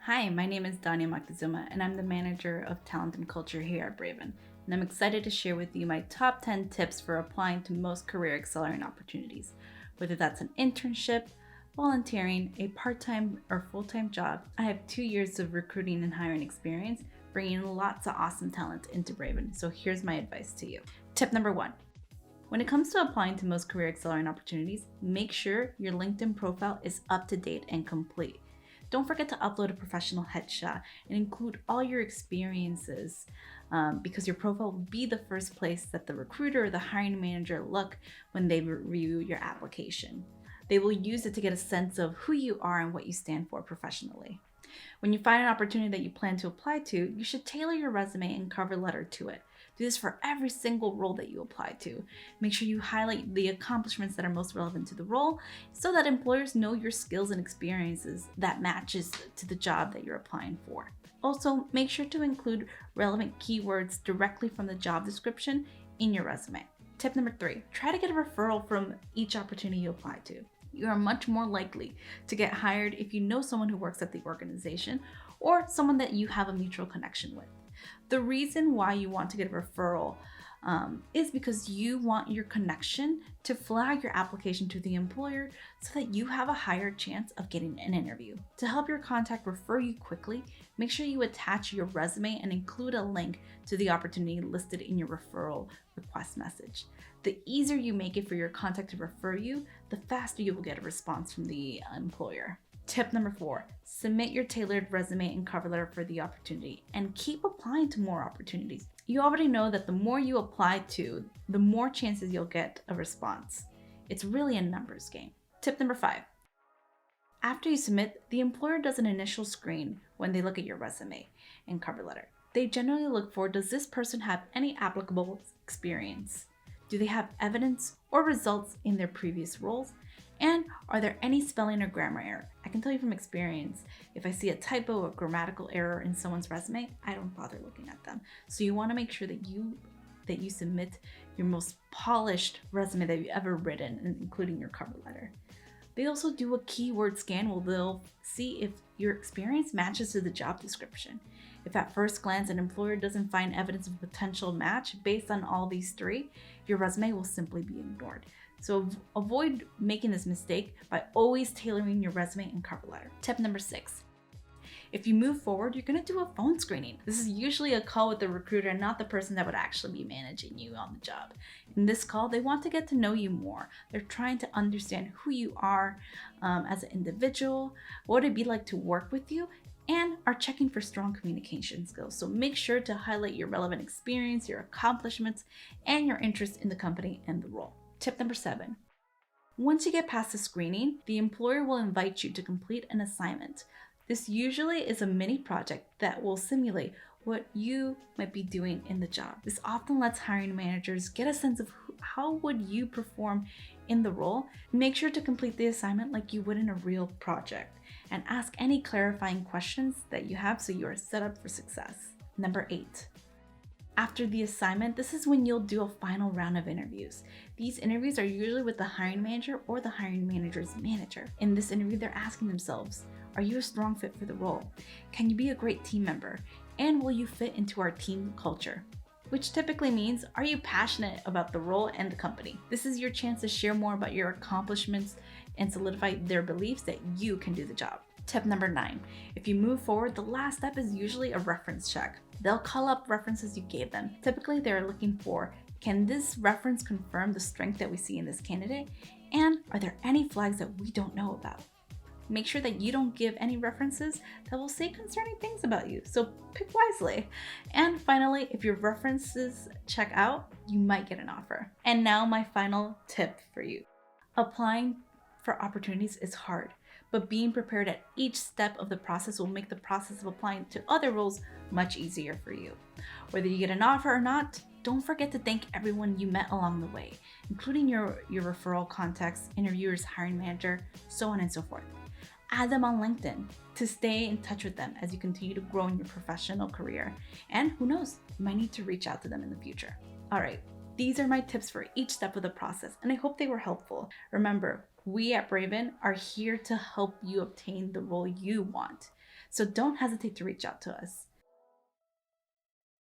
Hi, my name is Dania Moctezuma, and I'm the manager of talent and culture here at Braven. And I'm excited to share with you my top 10 tips for applying to most career accelerating opportunities. Whether that's an internship, volunteering, a part-time or full-time job, I have 2 years of recruiting and hiring experience, bringing lots of awesome talent into Braven. So here's my advice to you. Tip number 1. When it comes to applying to most career accelerating opportunities, make sure your LinkedIn profile is up to date and complete. Don't forget to upload a professional headshot and include all your experiences because your profile will be the first place that the recruiter or the hiring manager look when they review your application. They will use it to get a sense of who you are and what you stand for professionally. When you find an opportunity that you plan to apply to, you should tailor your resume and cover letter to it. Do this for every single role that you apply to. Make sure you highlight the accomplishments that are most relevant to the role so that employers know your skills and experiences that matches to the job that you're applying for. Also, make sure to include relevant keywords directly from the job description in your resume. Tip number 3, try to get a referral from each opportunity you apply to. You are much more likely to get hired if you know someone who works at the organization or someone that you have a mutual connection with. The reason why you want to get a referral is because you want your connection to flag your application to the employer so that you have a higher chance of getting an interview. To help your contact refer you quickly, make sure you attach your resume and include a link to the opportunity listed in your referral request message. The easier you make it for your contact to refer you, the faster you will get a response from the employer. Tip number 4, submit your tailored resume and cover letter for the opportunity and keep applying to more opportunities. You already know that the more you apply to, the more chances you'll get a response. It's really a numbers game. Tip number 5, after you submit, the employer does an initial screen when they look at your resume and cover letter. They generally look for, does this person have any applicable experience? Do they have evidence or results in their previous roles? And are there any spelling or grammar error? I can tell you from experience, if I see a typo or grammatical error in someone's resume, I don't bother looking at them. So you want to make sure that you submit your most polished resume that you've ever written, including your cover letter. They also do a keyword scan where they'll see if your experience matches to the job description. If at first glance an employer doesn't find evidence of a potential match based on all these 3, your resume will simply be ignored. So avoid making this mistake by always tailoring your resume and cover letter. Tip number 6. If you move forward, you're going to do a phone screening. This is usually a call with the recruiter and not the person that would actually be managing you on the job. In this call, they want to get to know you more. They're trying to understand who you are as an individual, what it'd be like to work with you, and are checking for strong communication skills. So make sure to highlight your relevant experience, your accomplishments, and your interest in the company and the role. Tip number 7. Once you get past the screening, the employer will invite you to complete an assignment. This usually is a mini project that will simulate what you might be doing in the job. This often lets hiring managers get a sense of how would you perform in the role. Make sure to complete the assignment like you would in a real project and ask any clarifying questions that you have so you are set up for success. Number 8. After the assignment, this is when you'll do a final round of interviews. These interviews are usually with the hiring manager or the hiring manager's manager. In this interview, they're asking themselves, are you a strong fit for the role? Can you be a great team member? And will you fit into our team culture? Which typically means, are you passionate about the role and the company? This is your chance to share more about your accomplishments and solidify their beliefs that you can do the job. Tip number 9, if you move forward, the last step is usually a reference check. They'll call up references you gave them. Typically, they're looking for, can this reference confirm the strength that we see in this candidate? And are there any flags that we don't know about? Make sure that you don't give any references that will say concerning things about you, so pick wisely. And finally, if your references check out, you might get an offer. And now my final tip for you. Applying for opportunities is hard, but being prepared at each step of the process will make the process of applying to other roles much easier for you. Whether you get an offer or not, don't forget to thank everyone you met along the way, including your referral contacts, interviewers, hiring manager, so on and so forth. Add them on LinkedIn to stay in touch with them as you continue to grow in your professional career. And who knows, you might need to reach out to them in the future. All right, these are my tips for each step of the process, and I hope they were helpful. Remember, We at Braven are here to help you obtain the role you want. So don't hesitate to reach out to us.